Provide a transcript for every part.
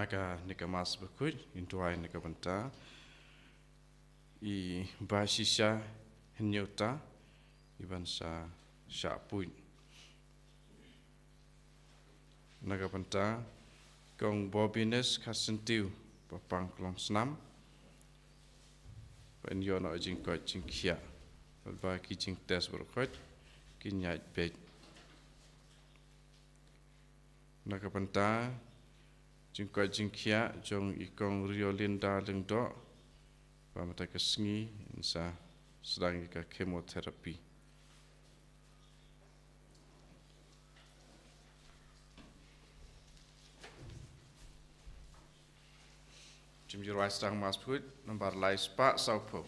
Aga nikamas Bakhuid intuai nikabanta I basisha henyota ibansa shapuin nagabanta kong bobines kasentiu papang klong snam when you're not jing ko jing kia ba ki jing tes berkot kinyat bet nagabanta jing ko jing kia jong ikong riolinda lengdo ba mata ke Sngi insa sedang ika chemoterapi Jim you rise down mas put number lai spa saupo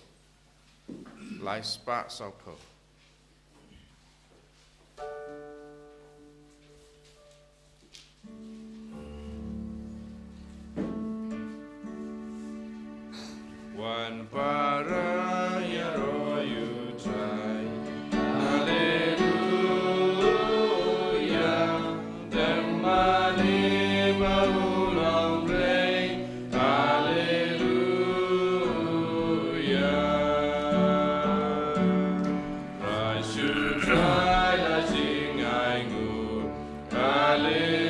One para yaro you try Hallelujah Dem mani mahulang play Hallelujah I should try la sing I good Hallelujah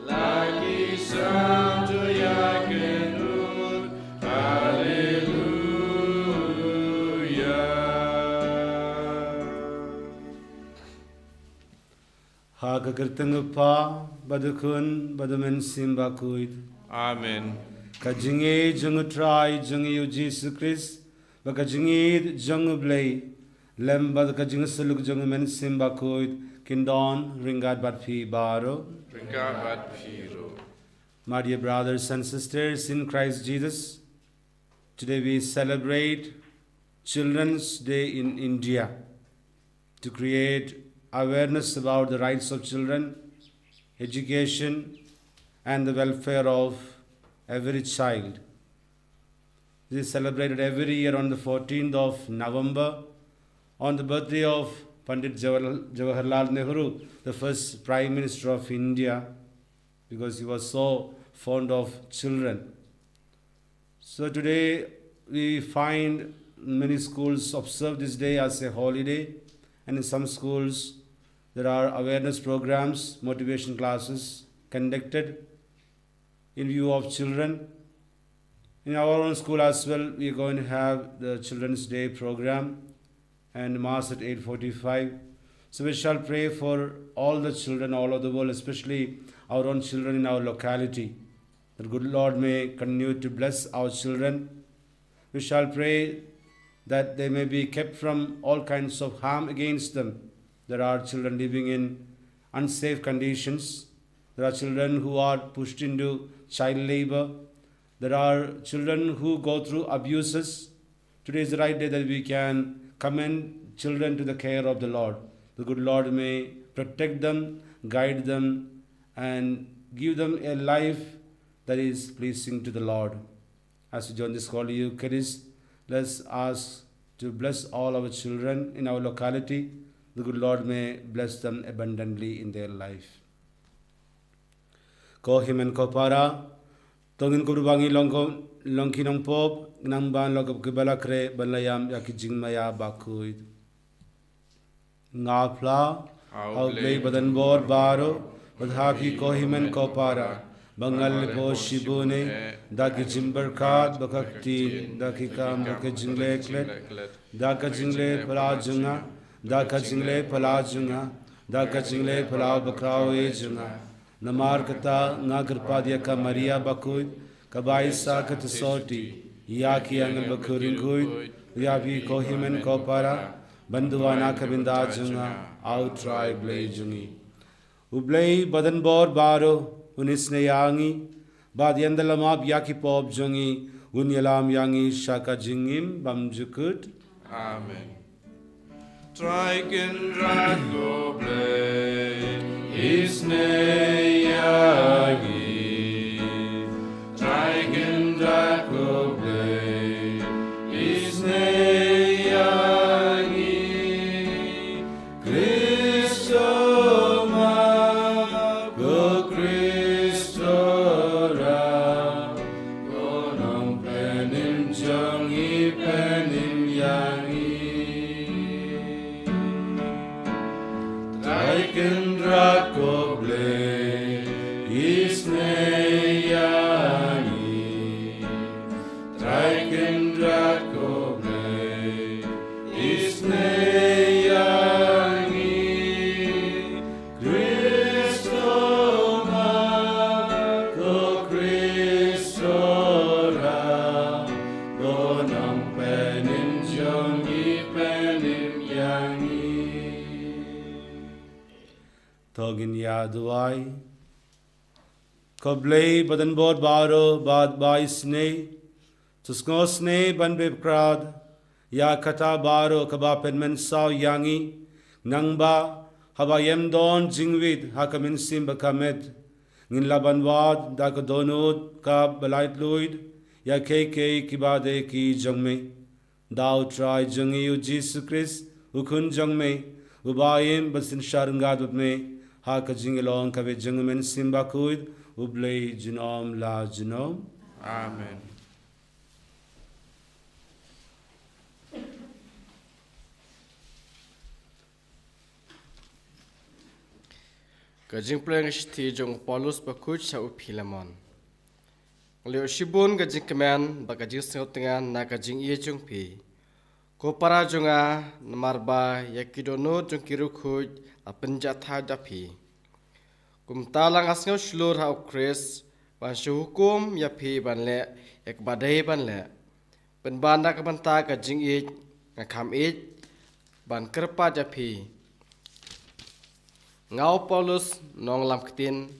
Lagi santo ya Hagagirtangpa badukun badamen sim Bakhuid. Amen. Kajinge jungu try jungu yu Jesus Christ. Bakajinge jungu blay. Lembad kajingu suluk jungu men sim Bakhuid. Kindon ringat batpi baro. Ringat batpiro. My dear brothers and sisters in Christ Jesus, today we celebrate Children's Day in India to create awareness about the rights of children, education, and the welfare of every child. This is celebrated every year on the 14th of November, on the birthday of Pandit Jawaharlal Nehru, the first Prime Minister of India, because he was so fond of children. So today we find many schools observe this day as a holiday, and in some schools there are awareness programs, motivation classes conducted in view of children. In our own school as well, we are going to have the Children's Day program and Mass at 8:45. So we shall pray for all the children all over the world, especially our own children in our locality. The good Lord may continue to bless our children. We shall pray that they may be kept from all kinds of harm against them. There are children living in unsafe conditions. There are children who are pushed into child labor. There are children who go through abuses. Today is the right day that we can commend children to the care of the Lord. The good Lord may protect them, guide them, and give them a life that is pleasing to the Lord. As we join this Holy Eucharist, let's ask to bless all our children in our locality. The good Lord may bless them abundantly in their life. Ko himen ko para tongin ko rubangi longki nong pop nang ban lokap kebalakre balayam yakijing maya Bakhuid. Ngapla au play badan bor baro badhaki ko himen ko para bangal po shibune daki jimberkat bakakti daki kam ke jingle klet daka jingle palajunga daka jingle palajunga daka jingle pala bakrawe junga namar kata ngagrpadia ka Maria Bakhuid kabai sakat soti yaki angal bakhurin kuid yapi ko himen ko para banduana kabinda junga out try blay jungi ublay badan bor baro unisne yangi bad yandalamab yaki pop jungi unyalam yangi shaka jingim bamjukut. Amen. Triken drago blay isne yangi Triken drago blay isne yangi Christo ma go Christo Kendra koble isne yangi Trai kendra koble isne yangi Kristo ma ko Kristo ra Gonam penin jongi penin yangi Togin yaduai Koblei badan bod baro bad bai sne Tusko sne ban bebkrad Ya kata baro kaba penmen saw yangi Nangba haba yemdon jingwid hakamin sim bakamed Ngin laban wad da ko donod ka balait luid Ya keke kibade ki jongme Dao try jongi u Jesus Christ ukun jongme Ubayim basin sharngad me ha ka jingelong ka be jongmen sim Bakhuid Ublei jinom la jinom. Amen. Gajing pleng shti jong Paulus Bakhuid sa upilamon. Leo shibun gajing kemen ba gajing sengotengan na gajing iya jong pi. Ko para jonga namarba yakidono jong kirukhuj a penjatha dapi. Kum talang asngau shlur ha ukris ban shuhukum ya pi ban le yak badai ban le. Ben banda ka banta gajing ich ngakam ich ban kerpa japi. Ngau Paulus nong lam ketin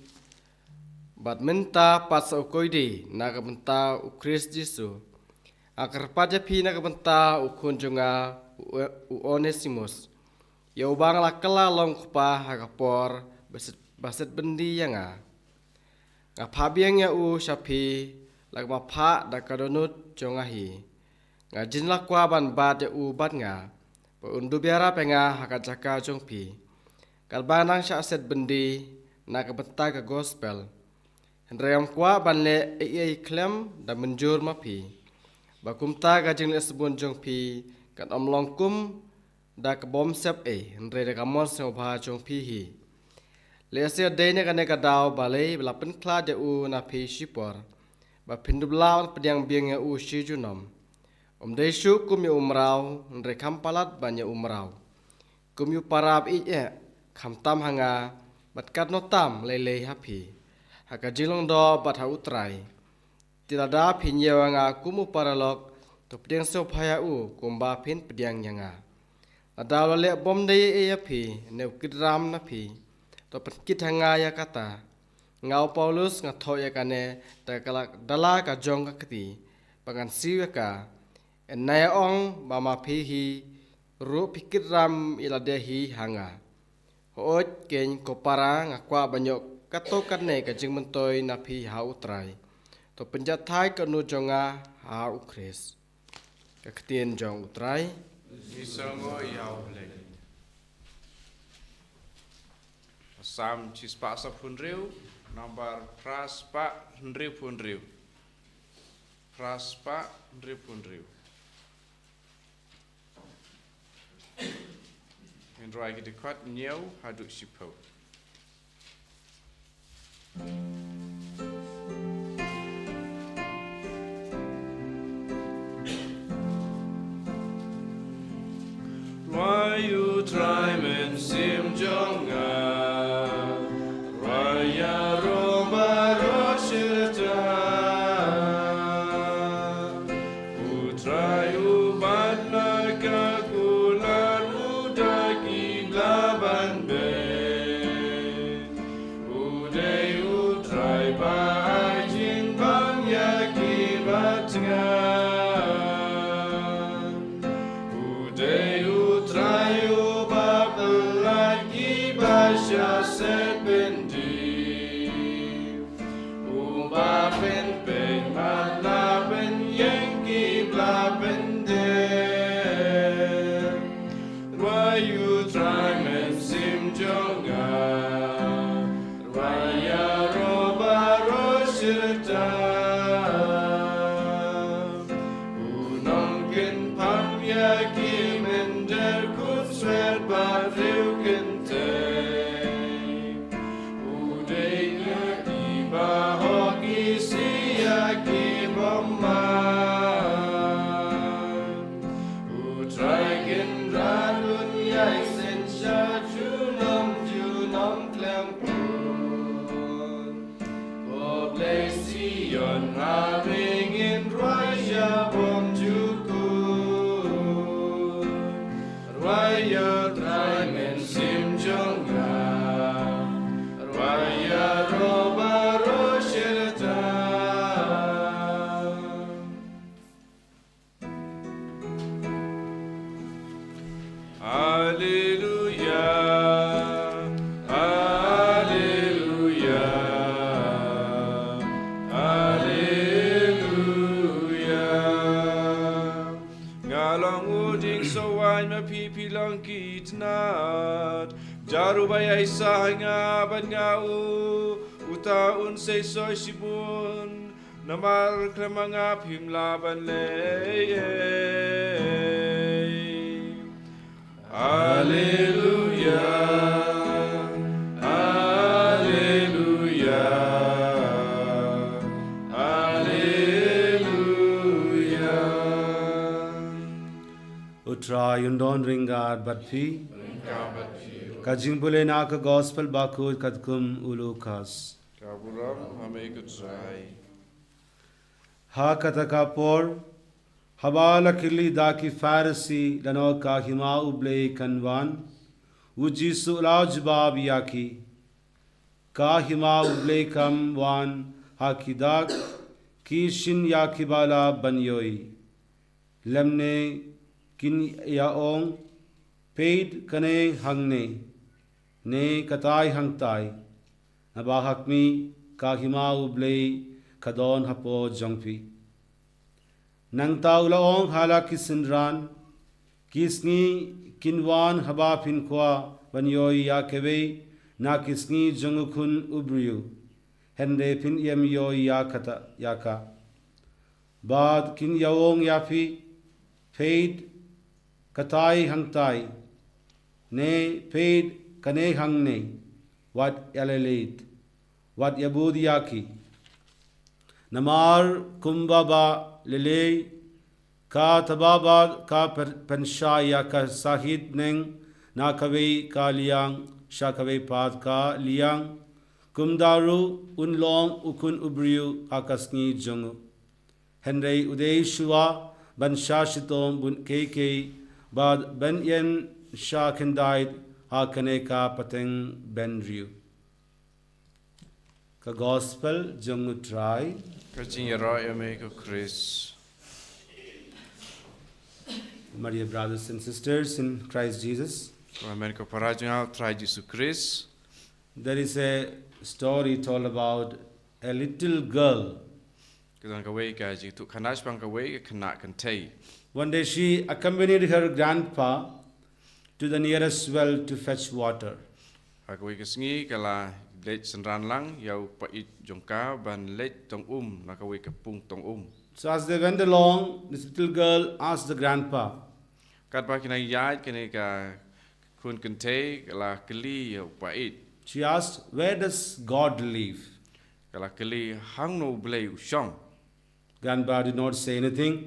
bat minta pas ukoidi na ka banta ukris Jesu. Akar paja pi na ka banta ukun jonga Onesimus. Ya ubang lakala long kupa hakapor baset bendi yang ngapabiang ya u shapi lagma pa da kadonut jongahi ngajin lakwa ban bad ya u bad nga pa undu biara penga hakajaka jongpi kalbanang sya aset bendi na kabenta ka gospel hendreyam kwa ban le ei klem da menjur mapi bakumta gajing le sebun jongpi kan omlongkum da kabom sep hendrey da kamon seobha jongpi hi Lesia dene kane kadau balai belapen kla de u na pi shipor ba pindublaw pediang biang ya u shijunom dei shu kum ya umrau ndre kampalat banya umrau kum yu parab i kham tam hanga bat kat no tam lele hapi haka jilong do bat ha utrai tilada pinyewa nga kumu paralok to pediang so phaya u kumba pin pediang yanga adaw le bom dei hapi ne kidram na pi to penkit hanga ya kata ngau Paulus ngatho ya kane ta kala dala ka jong ka keti pangan siwa ka enaya ong mama pihi ru pikir ram ila dehi hanga hoot ken kopara ngakwa banyok kato kane ka jing mentoy na pi ha utrai to penjathai ka nu jonga ha ukris ka ketien jong utrai Isongo yau le. Sam cispa sa punriu nomor praspa hendri punriu. Praspa hendri punriu. Hendrai kita kuat nyau haduk sipau. Why you try men sim jonga Raya Roma Roshita Putra ubat naga kular udaki blaban be Uday utrai bajin bang yaki batngan Uday utrai ubab lagi basya sebendi Ubab ben ben malaben yengki blaben de Rayu try men sim jonga Raya roba roshirta Unongkin pam yaki mender kutsred barriu kente Jarubaya isahanga ban ngau utaun say soy sibun namar kramanga pimla ban le. Hallelujah. Trayundon ringar batpi kajing bule na ka gospel Bakhuid kadkum ulukas Kaburam hame kutrai ha kataka por habala kili da ki farisi dano ka hima uble kanwan ujisu lajbab yaki ka hima uble kamwan hakidak kishin yakibala banyoi lemne kin yaong paid kane hangne ne katai hangtai nabahakmi kahima uble kadon hapo jongpi nangta ulaong hala kisinran kisngi kinwan haba pinkwa banyoi yakebe na kisngi jongukun ubriyu hende pin yem yoi yakata yaka bad kin yaong yafi paid katai hangtai ne paid kane hangne wat yalelit wat yabudiaki namar kumbaba lele ka tababa ka penshaya ka sahid neng na kawei ka liang sha kawei pat ka liang kumdaru unlong ukun ubriu akasngi jongu henrei udei shua ban shashitom bun keke bad ben yen sha kendait ha kane ka pateng ben riu ka gospel jongu try Kajing yara yame ko Chris my dear brothers and sisters in Christ Jesus. Amen ko parajang try Jesus Chris There is a story told about a little girl. Kazan kawai ka ji tu kanash bang kawai kana kantai One day she accompanied her grandpa to the nearest well to fetch water. Kawai ka sngi kala leit senran lang yau pait jongka ban leit tong na kawai ka pung tong So as they went along, this little girl asked the grandpa, Kat ba kina yai kene ka kun kantai kala kali yau pait she asked, where does God live? kala kali hang no blei ushong Grandpa did not say anything,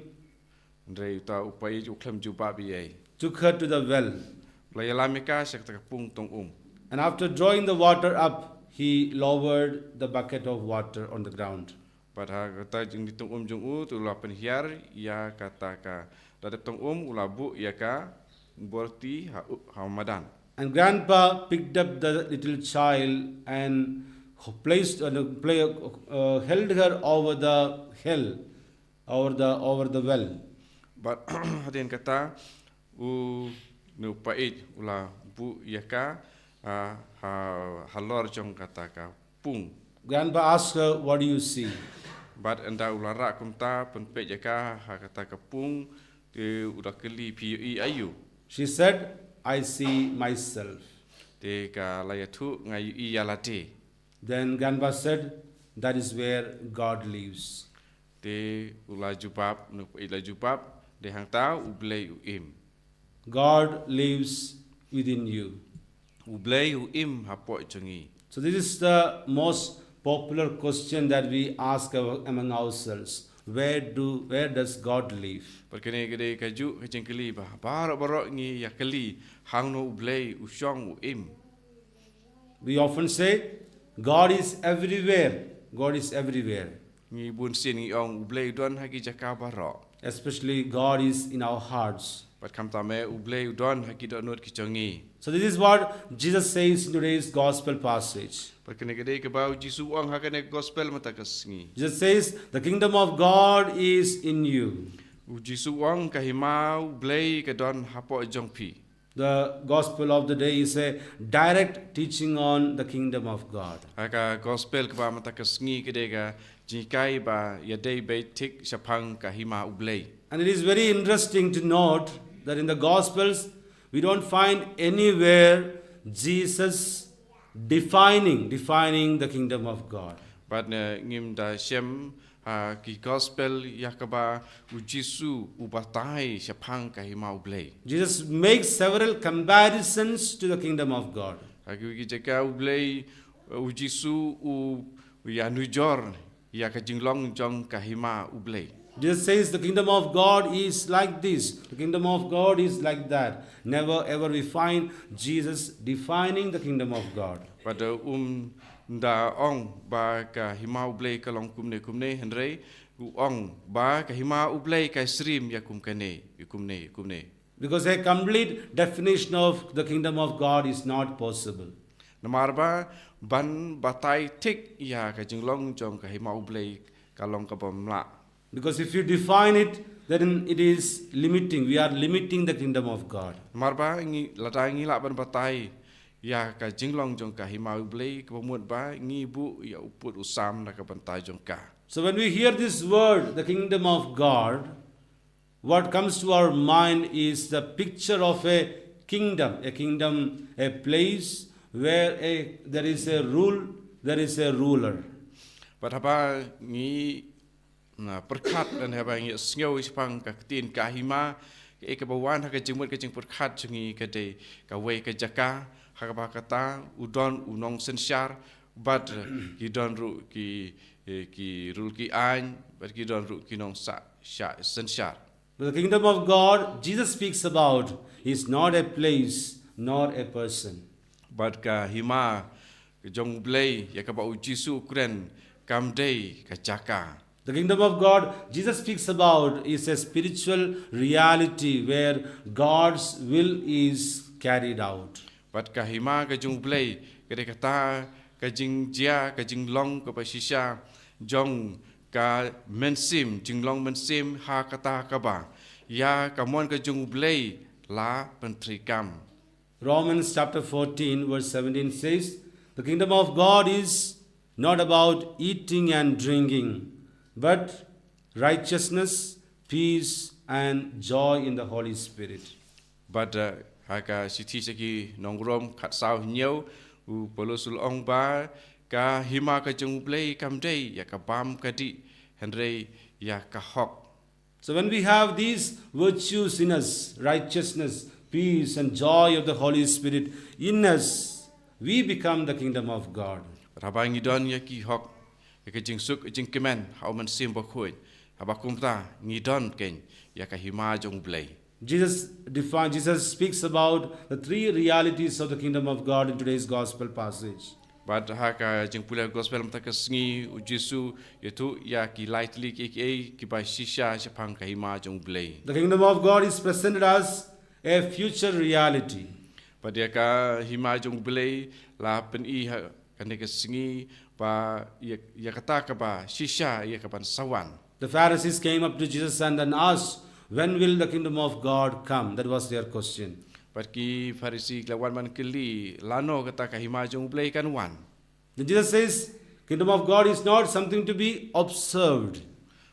Ndrei uta upai uklam juba biye took her to the well. Blai lamika sak ta pung tong And after drawing the water up, he lowered the bucket of water on the ground. Pada kata jing di tong jong tu la pen hiar ya kata ka dadap tong ula bu ya ka borti ha madan And grandpa picked up the little child and placed held her over the hill, over the well. But hadin kata u nu pait ula bu ya ka halor jong kata ka pung. Grandpa asked her, what do you see? But anda ula ra kumta pen pe ya ka ha kata ka pung te uda keli pi ayu. She said, I see myself. Te ka layatu ngai I yalate. Then grandpa said, that is where God lives. Te ula jubab nu ila jubab de hang tau ublei im. God lives within you. Ublei im hapo chungi. So this is the most popular question that we ask among ourselves. where does God live? Perkene gede kaju kecing keli bah barok ngi ya keli hang no ublei usyong uim. We often say, God is everywhere. God is everywhere. Ngi bun sin ngi ong ublei don haki jaka barok. Especially God is in our hearts. Pat kam tame ublei don haki do not kichangi. So this is what Jesus says in today's gospel passage. Perkene gede ke bau Jisu ong hakane gospel mata kasngi. Jesus says, the kingdom of God is in you. Jisu ong kahima ublei ke don hapo jong pi. The gospel of the day is a direct teaching on the kingdom of God. Haka gospel ke ba mata kasngi gede ka jikai ba yadei be tik shapang kahima ublei. And it is very interesting to note that in the Gospels, we don't find anywhere Jesus defining the kingdom of God. But ngim da shem ki gospel yakaba u Jisu ubatai shapang kahima ublei. Jesus makes several comparisons to the kingdom of God. Aki ki jaka ublei u Jisu u ya nujor ya ka jinglong jong kahima ublei. Jesus says the kingdom of God is like this, the kingdom of God is like that. Never ever we find Jesus defining the kingdom of God. But da ong ba ka hima ublei ka long kumne henrei u ong ba ka hima ublei ka srim ya kumne. Because a complete definition of the kingdom of God is not possible. Namarba ban batai tik ya ka jinglong jong ka hima ublei ka long ka bomla. Because if you define it, then it is limiting. We are limiting the kingdom of God. Marba ngi ladai ngi la ban batai ya ka jinglong jong ka hima ublei ka bomut ba ngi bu ya uput usam na ka bantai jong ka. So when we hear this word, the kingdom of God, what comes to our mind is the picture of a kingdom, a place where there is a rule, there is a ruler. But haba ngi na perkat dan haba ngi sngiau sepang ka tin ka hima ke bawan ha ka jingmut ka jing perkat jungi ka de ka we ka jaka ha ka kata udon unong sensyar but ki don ru ki rul ki an but ki don ru ki nong sa sensyar. But the kingdom of God Jesus speaks about is not a place nor a person. But ka hima ka jong blei ya ka ba Jisu kren kam dei ka jaka. The kingdom of God Jesus speaks about is a spiritual reality where God's will is carried out. But ka hima ka jong blei ka de kata ka jing jia ka jing long ka pa shisha jong ka mensim jing long mensim ha kata ka ba ya ka mon ka jong blei la pentrikam. Romans chapter 14 verse 17 says, the kingdom of God is not about eating and drinking, but righteousness, peace, and joy in the Holy Spirit. But haka siti saki nongrom khat sao nhiều u polosul ong ba ka hima ka jong blei kam dei ya ka bam ka di henrei ya ka hok. So when we have these virtues in us, righteousness, peace, and joy of the Holy Spirit in us, we become the kingdom of God. Rabangi don ya ki hok ka jing suk jing kemen hau man sim Bakhuid habakum ta ngi don ken ya ka hima jong blei. Jesus speaks about the three realities of the kingdom of God in today's gospel passage. But haka jing pula gospel mta ka sngi u Jisu yetu ya ki lightly ki ba shisha sepang ka hima jong blei. The kingdom of God is presented as a future reality. But ya ka hima jong blei la pen I ha ka sngi ba ya kata ka ba shisha ya ka ban sawan. The Pharisees came up to Jesus and then asked, when will the kingdom of God come? That was their question. But ki Pharisee lawan man keli lano kata ka hima jong blei kan wan. Then Jesus says, kingdom of God is not something to be observed.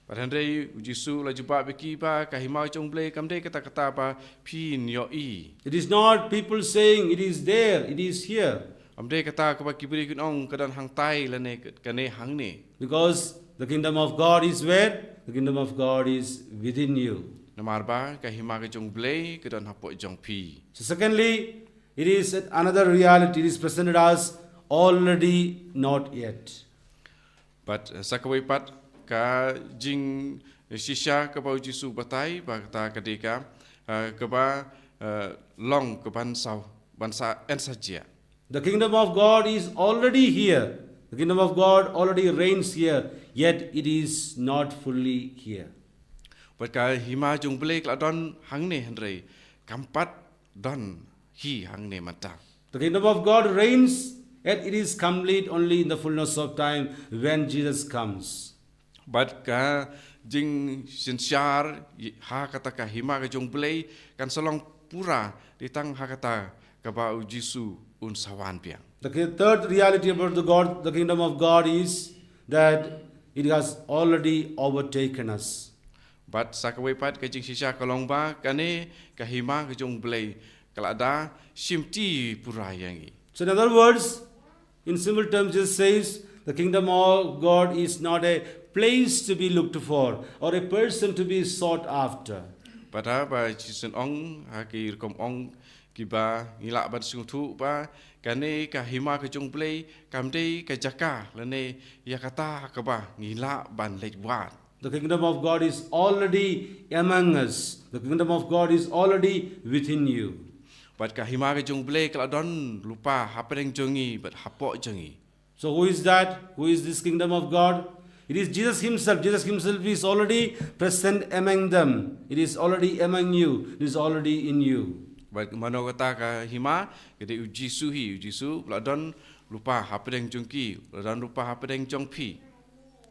But hendai Jisu la jumpa beki ba ka hima jong blei kam dei kata ba pin yo I. It is not people saying it is there, it is here. Amde kata ka ba kibri kun ong kadan hang tai la ne ka ne hang ne. Because the kingdom of God is where? The kingdom of God is within you. Namar ba ka hima ka jong blei kadan hapo jong pi. So secondly, it is another reality. It is presented as already not yet. But sakawai pat ka jing shisha ka bau Jisu batai ba kata kadika ka ba long ka ban sau bansa ensajia. The kingdom of God is already here. The kingdom of God already reigns here, yet it is not fully here. But ka hima jung blek la don hang ne henry kampat don hi hang ne mata. The kingdom of God reigns, yet it is complete only in the fullness of time when Jesus comes. But ka jing sinsyar ha kata ka hima ka jung blek kan salong pura ditang ha kata ka ba Jisu un sawan piang. The third reality about the kingdom of God is that it has already overtaken us. But sakawai pat ka jing shisha kalong ba kane ka hima ka jung blek kalada simti pura yangi. So in other words, in simple terms, Jesus says the kingdom of God is not a place to be looked for or a person to be sought after. Pada ba chisen ong ha ki kom ong ki ba ngila ba sung thu ba kane ka hima ka jung play kam dei ka jaka lane ya kata ka ba ngila ban lek wat. The kingdom of God is already among us. The kingdom of God is already within you. But ka hima ka jung play kala don lupa hapereng jongi but hapok jongi. So who is that? Who is this kingdom of God? It is Jesus himself. Jesus himself is already present among them. It is already among you. It is already in you. But mano kata ka hima kede ujisu la don lupa hapereng jongki la don lupa hapereng jongpi.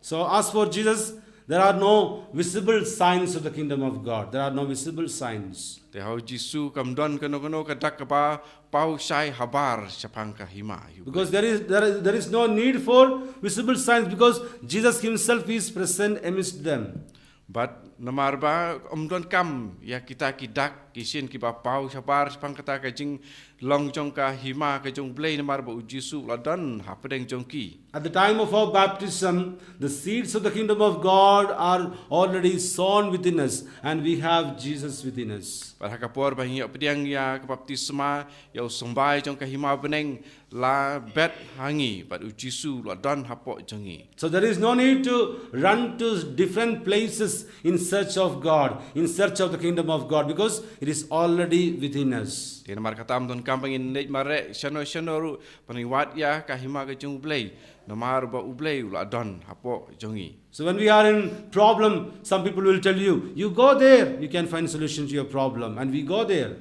So as for Jesus, there are no visible signs of the kingdom of God. There are no visible signs. Te hau Jisu kam don kano kadak ka ba pau sai habar sapang ka hima. Because there is no need for visible signs because Jesus himself is present amidst them. But namar ba don kam ya kita kidak kisin ki ba pau sabar sapang kata ka jing long jong ka hima ka jong blei namar ba Jisu la don hapedeng jongki. At the time of our baptism, the seeds of the kingdom of God are already sown within us, and we have Jesus within us. But hakapor ba hiya pediang ya ka baptisma ya sombai jong ka hima beneng la bet hangi but Jisu la don hapok jongi. So there is no need to run to different places in search of God, in search of the kingdom of God, because it is already within us. Dia namar kata don kampangin net mare shano ru paniwat ya ka hima ka jong blei namar ba ublei la don hapok jongi. So when we are in problem, some people will tell you, you go there, you can find solution to your problem, and we go there.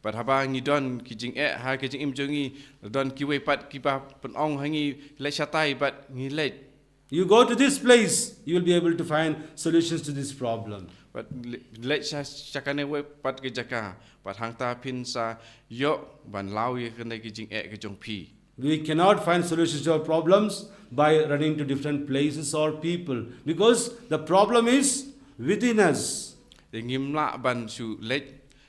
But haba ngi don ki jing ha ki jing im jongi don ki we pat ki ba pen ong hangi le shatai but ngi le. You go to this place, you will be able to find solutions to this problem. But le shakane we pat ki jaka but hang ta pin sa yo ban lau ye kene ki jing ki jong pi. We cannot find solutions to our problems by running to different places or people, because the problem is within us. Ngim la ban su le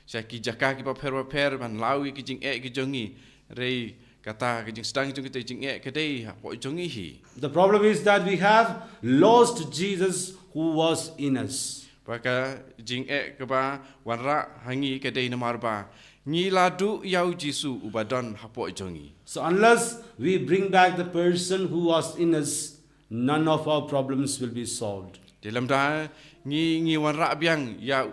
ki jaka ki pa per ban lau ki jing ki jongi rei kata ki jing stang jong ki jing ke dei ha po jongi hi. The problem is that we have lost Jesus who was in us. Baka jing ke ba wanra hangi ke dei namar ba ngi ladu yau Jisu ubadon hapo jongi. So unless we bring back the person who was in us, none of our problems will be solved. Dalam dah ngi wanra biang ya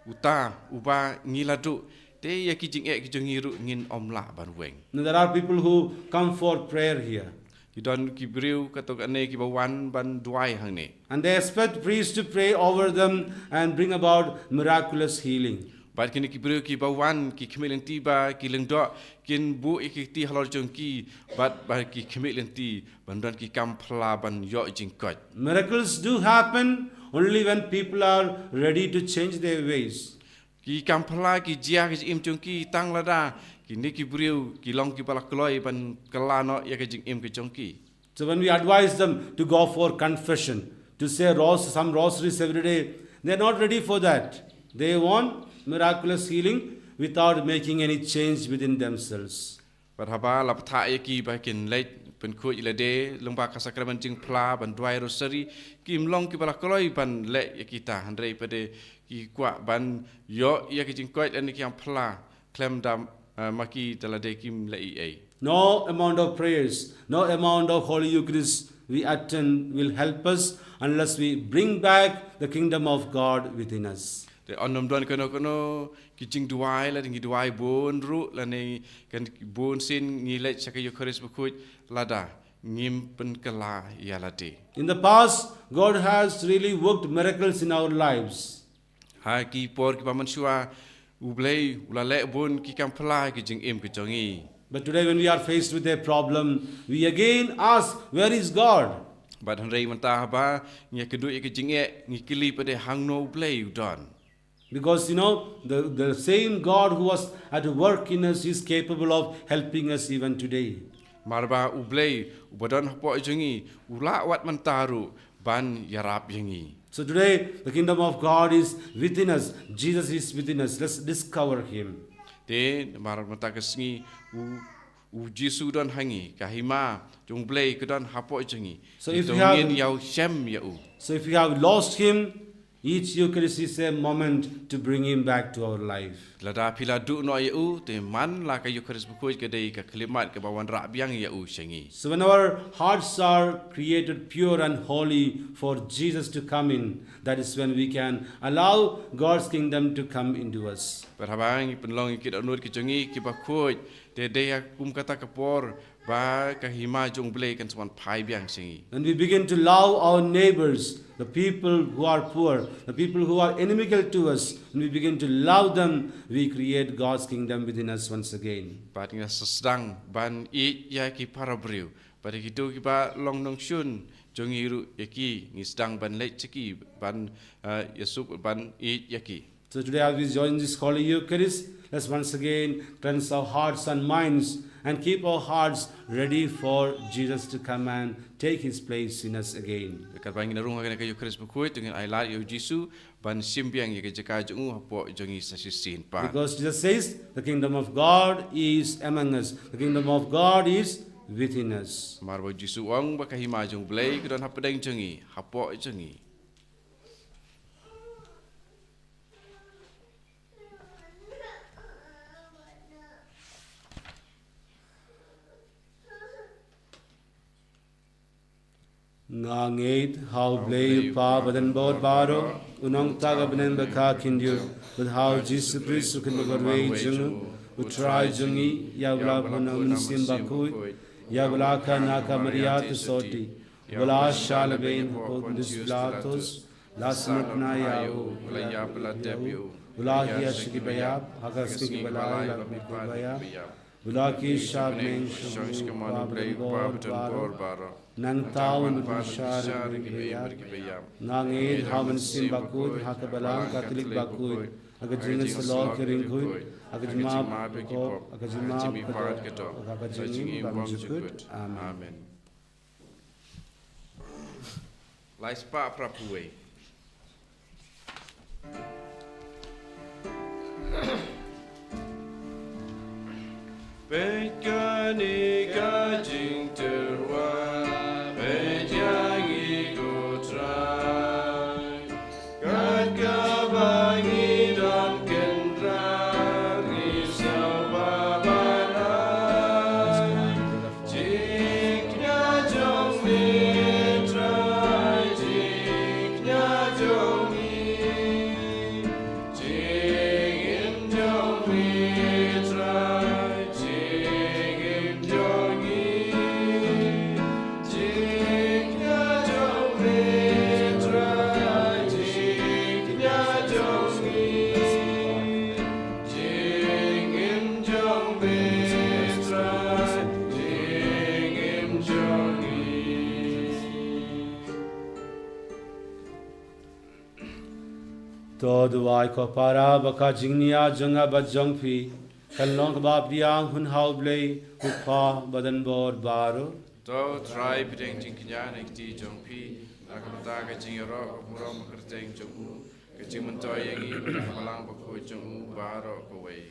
uta uba ngi ladu te ya ki jing ki jongi ru ngin omla ban weng. Now there are people who come for prayer here, Ki don ki briu katok ane ki bawan ban duai hang ne. and they expect priests to pray over them and bring about miraculous healing. Bat kini ki briu ki bawan ki kemelen tiba ki lengdo kin bu ikiti halor jongki bat ba ki kemelen ti ban don ki kampla ban yo jingkot. Miracles do happen only when people are ready to change their ways. Ki kampla ki jia ki im jongki tang lada ki ni ki briu ki long ki balak loi ban kalano ya ki jing im ki jongki. So when we advise them to go for confession, to say some rosaries every day, they are not ready for that. They want miraculous healing without making any change within themselves. But haba la pata ya ki ba kin late pen ku ila de long ba ka sakramen jing pla ban duai rosary ki mlong ki balak loi ban le ya kita handrei pade ki kwa ban yo ya ki jing koit ani ki am pla klem dam maki tala de kim le ai. No amount of prayers, no amount of Holy Eucharist we attend will help us unless we bring back the kingdom of God within us. Te onom don kono ki jing duai la ngi duai bon ru la nei kan bon sin ngi le chaka Eucharist Bakhuid lada ngim pen kala ya la te. In the past, God has really worked miracles in our lives. Ha ki por ki paman shua ublei ulale bon ki kam phala ki jing im ki jongi. But today when we are faced with a problem, we again ask, where is God? But han rei manta ba ngi kedu ki jing e ngi kili pade hang no ublei udon. Because the same God who was at work in us is capable of helping us even today. Marba ublei ubadon hapo jongi ula wat mantaru ban yarap yangi. So today the kingdom of God is within us. Jesus is within us. Let's discover him. Te mar mata ka Sngi u Jesu don hangi kahima jong blei ka don hapo jongi. So if you have lost him, each Eucharist is a moment to bring him back to our life. Lada pila du no yau te man la ka Eucharist Bakhuid ka dei ka kalimat ka bawan ra biang yau shengi. So when our hearts are created pure and holy for Jesus to come in, that is when we can allow God's kingdom to come into us. Perhabang penlong ikit onur ki jongi ki Bakhuid te dei kum kata kapor ba kahima jong blei kan swan phai biang shengi. When we begin to love our neighbors, the people who are poor, the people who are inimical to us, when we begin to love them, we create God's kingdom within us once again. Bat nga sasdang ban ya ki parabriu. Pada kitu ki ba long nong shun jongi ru yaki ngi sedang ban leit chiki ban Yesup ban yaki. So today as we join this Holy Eucharist, let's once again cleanse our hearts and minds and keep our hearts ready for Jesus to come and take his place in us again. Dekat bangin narung akan ka Eucharist Bakhuid dengan ailat yo Jesu ban simbiang ya jaka jongu hapo jongi sasisin pa. Because Jesus says the kingdom of God is among us. The kingdom of God is within us. Marbo Jesu ong bakahima jong blei kedon hapadang jongi hapo jongi. Ngangait how blay pa badan bod baro unong taga benen baka kindio with how Jesus Christ can bagway jungu utrai jungi yavla panam sim Bakhuid yavla ka naka mariat soti wala shalabain hodis blatos lasmatna yao Palei pelatepiu wala hiashki bayab hagaski balai bayab wala ki shabning shosh kemanu blei pa beton bor baro. Nang taon bishar nangid haman sim Bakhuid hakabalang Katolik Bakhuid agajin salol kering Bakhuid agajma ko agajma ko agajin bamjukut amen. Lais pa prapuwe. Bekani kajing terwa. Todo vai ko para baka jingnia janga bajongfi kalong bab diang hun haublei upa badan bor baro To try piteng jing kinyan ek ti jong pi nakamta ka jing ro muro makerteng jong u ka jing mentoy yang i palang Bakhuid jong u baro ko wei.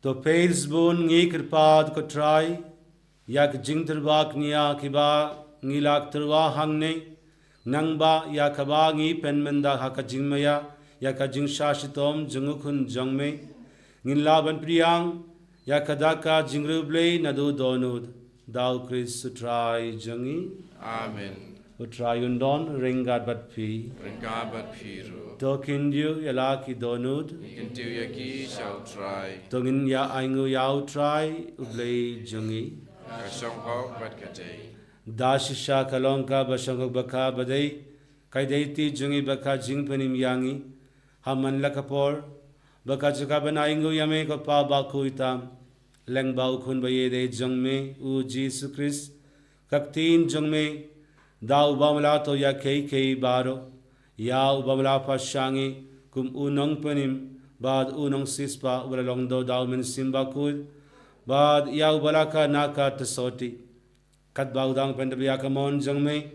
To pales bun ngi kirpad ko try yak jing terbak nia kiba ngilak terwa hangne nangba yakabangi penmenda hakajingmaya yakajing shashitom jungukun jongme nginlaban priyang yakadaka jingrublei nadu donud thou Christ sutrai jangi, Amen. utrai undon ringat bat pi, Ringabat piru. tokin you yalaki donud, Ikintiu yaki shall try. tongin ya aingu yau try ublay jangi, Kasong hok bat katay. dashisha kalongka basangok baka baday, kay dayti jangi baka jing panim yangi, haman lakapor, baka jakaban aingu yame ko pa Bakhuid tam, leng bau khun baye de jong me u Jesus Christ, kaktin jong me, dau bamla to ya kei baro, ya bamla pa shangi, kum unong panim, bad unong sispa ulalong do dau min Bakhuid, bad ya balaka naka tasoti, kat baudang pendabya kamon jong me,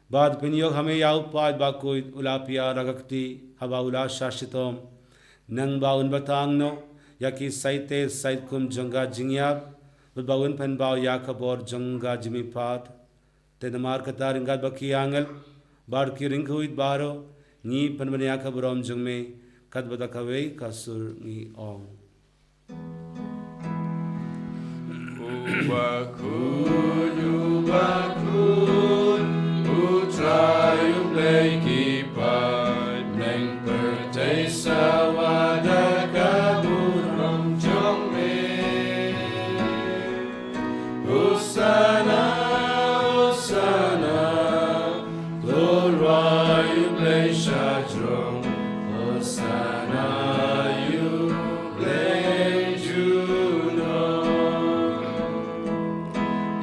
bad pinyog hame ya upad Bakhuid ulapia ragakti, haba ula shashitom, nang baun batang no, yaki saite sait kum jonga jingyab, baun pen bau yakabor jonga jimipat, tenamar katar ingat baki angel, bar ki ringkuit baro, ni pen ben yakabrom jongme, kat badakawe kasur ni ong. Bakhuid, utray ublay kipad, neng pertay sa wadak kaburong jongme. Hosanna, Hosanna, glory ublay shadrong, Hosanna ublay juno.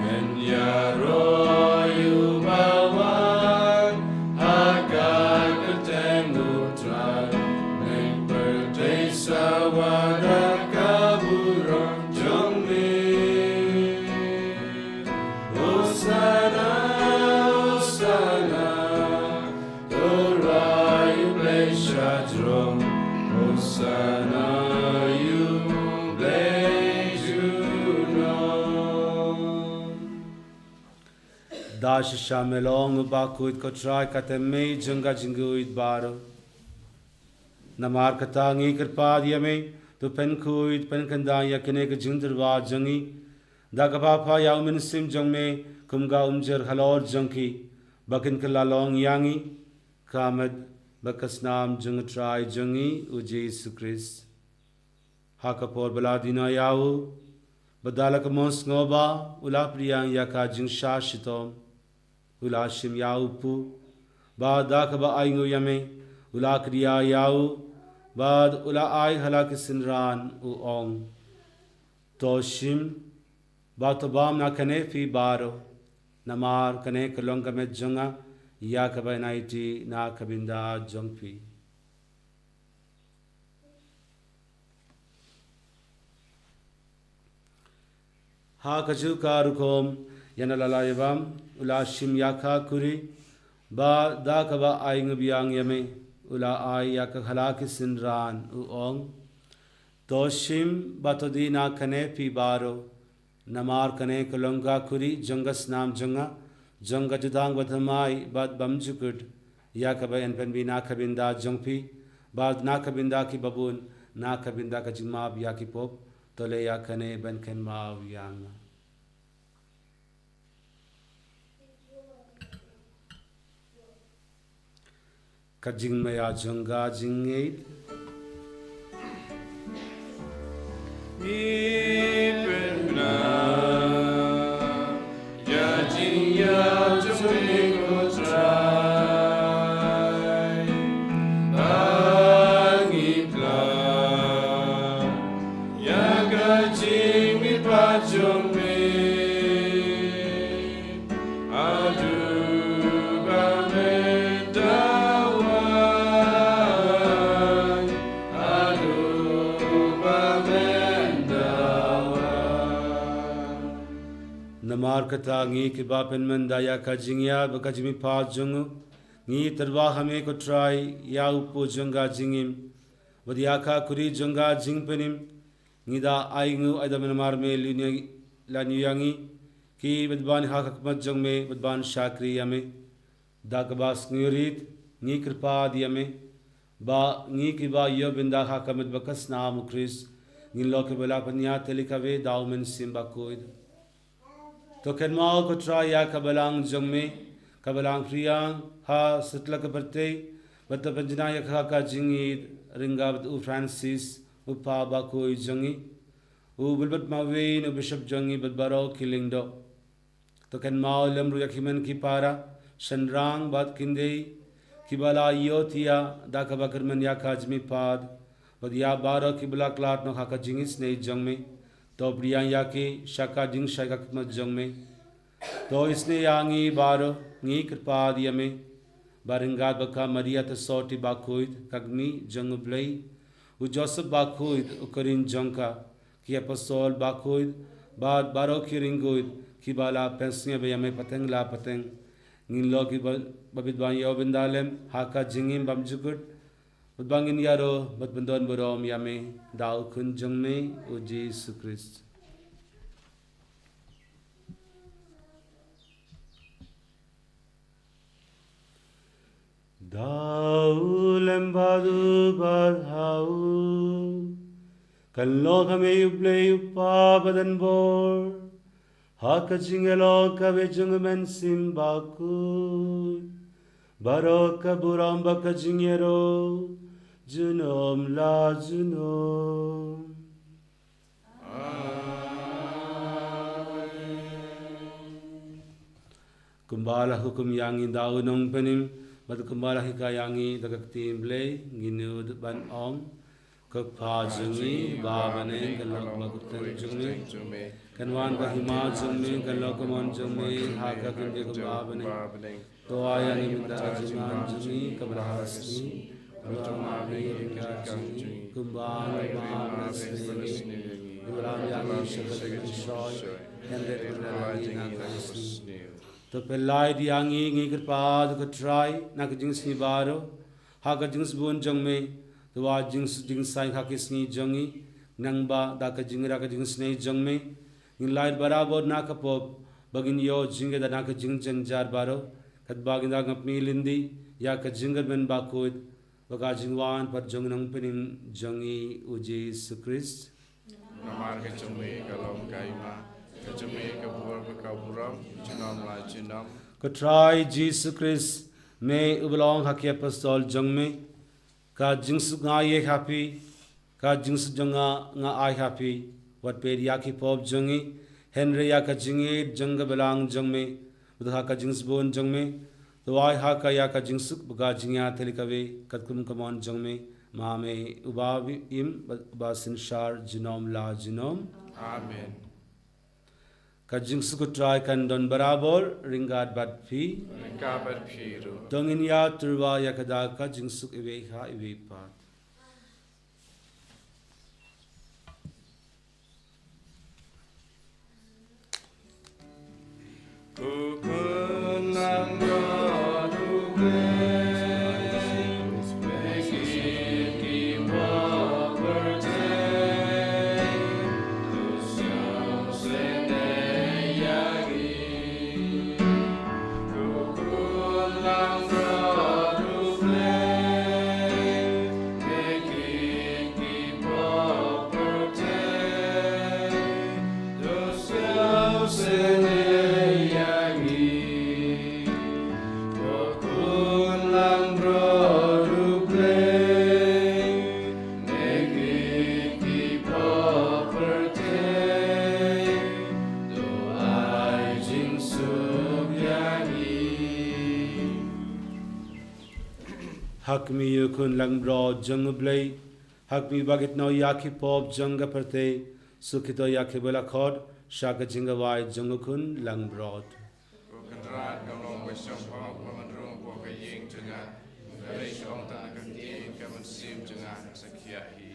En yaro yubawan, agad ketemu try, neng pertay sa wadak kaburong jongme. Hosanna, Hosanna, glory ublay shadrong, Hosanna ublay juno. Dashisha melong Bakhuid ko try kateme jonga jinguit baro, namar katangi kirpad yame, tu pen kuit pen kandaya kene ka jindrwa jangi, dagapapa yaw min sim jongme, kumga umjer halor jongki, bakin kalalong yangi, kamad bakasnam jung try jangi u Jesus Christ. Hakapor baladina yawu, badalak mons ngoba, ula priyang yaka jing shashitom, ula shim yaupu, bad dakaba aingu yame, ula kriya yawu, bad ula ay halakisinran u ong. Toshim, batobam na kanefi baro, namar kane kalonga med jonga, yakaba naiti na kabinda jongpi. Ha kaju karukom yanalalayabam ula shim yaka kuri ba dakaba aing biang yame ula ay yaka halaki sinran u ong toshim batodina kane pi baro namar kane kalonga kuri jongas nam jonga jonga judang bathamai bad bamjukud yakaba en pen bina kabinda jongpi bad na kabinda ki babun na kabinda ka jimab yaki pop tole yakane ben ken mau yang. Kajing maya jonga jingait Ipena ya jing ya jing ko try bangipla ya gajing mi pajong me adu namar kata ngi ki bapen mandaya ka jingya baka jimi pa jungu ngi terwa hame ko try ya upo junga jingim wadiya ka kuri junga jingpenim ngi da aingu adam namar me luni la nyangi ki badban ha kakmat jung me badban shakri yame da kabas ngurit ngi kripa diyame ba ngi ki ba yo binda ha kamat bakas naam Chris ngi lo ke bala panya telikawe daumen Bakhuid तो kenmal ko try ya kabalang jongme kabalang priyang ha sutla ka berte bata panjana ya ka jingi ringabat u Francis u pa Bakhuid jongi u bulbat mawe u bishop jongi bat baro kilingdo to kenmal lemru yakiman ki para shanrang bat kinde kibala yotia da kabakarman ya kajmi pad bad ya baro kibla klat no ka jingis nei jongme तो प्रिया याके शका जिंग शका किस्मत जंग में तो इसने यांगी बारो नी कृपा दिया में बारिंगा बका मरिया तो सोटी बाखुइद कग्नी जंग ब्लई उ जोसेफ बाखुइद उकरिन जंका कि अपसोल बाखुइद बाद बारो की रिंगुइद कि बाला पेंसिया बया में पतंग ला पतंग इन लो की बबिदवान यो बिंदालेम हाका जिंगिम बमजुकुट Bangin yaro bat bandon borom yame dau kun jongme o Jesus Christ. Dau lembadu badhau kallo kame uple upa badan bor haka jingelo kabe jungmen simbaku baroka buram baka jingero Junom la junom. Kumbala hukum yangi daunong penim, bat kumbala hika yangi dagaktim blay, ginud ban om, kakpa jungi, babane, kalok makutan jungi, kanwan kahima jungi, kalokamon jungi, haka kindi kumbabane, toaya nimita jungan jungi, kabrahasni, Kumbang Mahabhasni Guram Yami Shakati Shoy Hendet Kulali Nakasni To Palei Yangi Ngikapad Katrai Nakajings Nibaro Hakajings Bun Jongme The Wajings Jingsai Hakisni Jongi Nangba Dakajingra Kajings Ne Jongme In Light Barabo Nakapop Bagin Yo Jinga the Nakajing Janjar Baro Katbagina Kapmi Lindi Yakajinga Ben Bakhuid Bagajingwan par jongnang pening jongi uji Christ. Namar ke jome kalom kaima ke jome ke bur ke buram jinam la jinam. Ko try Jesus Christ me ubelong hakya apostol jongme ka jingsu nga ye happy ka jingsu jonga nga I happy what pe yaki pop jongi Henry ya ka jingi jonga belang jongmeudha ka jings bon jongme तो वाई हा का या का जिंसुक बगा जिंया थलिकवे कतकुम कमोन जंगमे मामे उबाव इम बासिनशार जिनोम ला जिनोम आमेन का जिंसुक ट्राई कंदन बराबर रिंगाद बदफी रो दोंगिन या तुरवा या कदा का जिंसुक इवे हा इवे पात हक मी युकुन लंग ब्रो जंग ब्ले हक मी बगित नो याकी पॉप जंग परते सुखितो याकी बला खोड शाक जिंग वाई जंग कुन लंग ब्रोड Kendaraan kamlong besok pang pemenrung pokok ying jenga dari shong tanah kaki kamen sim jenga sekiahi.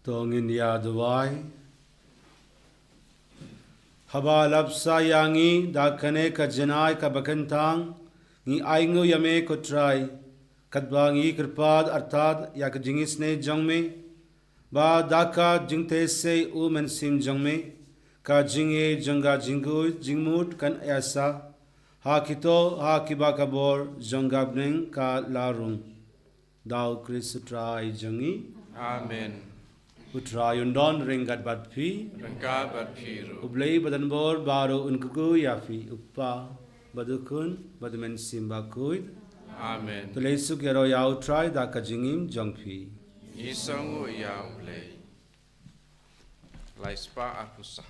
Tongin yaduai haba lapsa yangi dakane ka janai ka bakantang ngi aingo yame ko trai kadbangi kirpad artad yak jingis ne jangme ba daka jingte se u men sim jangme ka jinge janga jingu jingmut kan asa ha kito ha kiba kabor jangabneng ka larung dau Kristu trai jangi Amen. Putra yundon ringkat badpi Rengka berpiru. ublei badan bor baru unkuku yafi uppa badukun badumen sim Bakhuid Amen. tulesuk yaro yau trai da kajingim jongpi Isangu yang play. Laispa akusa.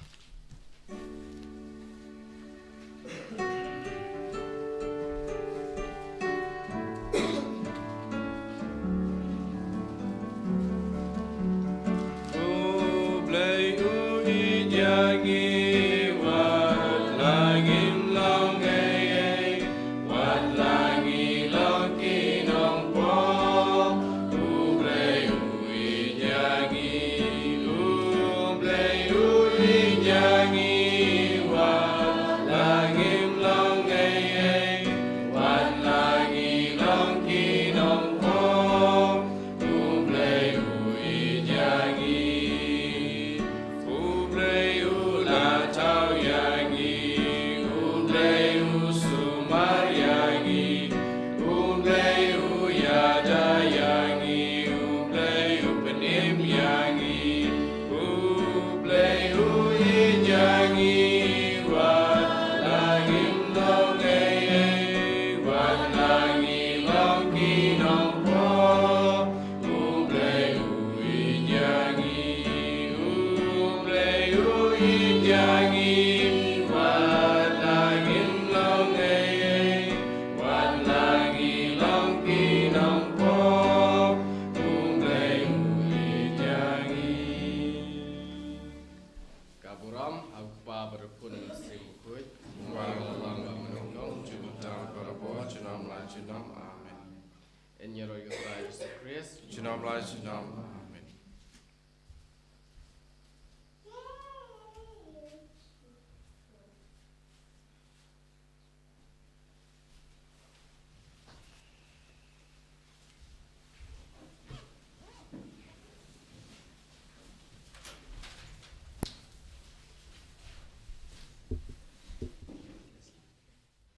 Amen.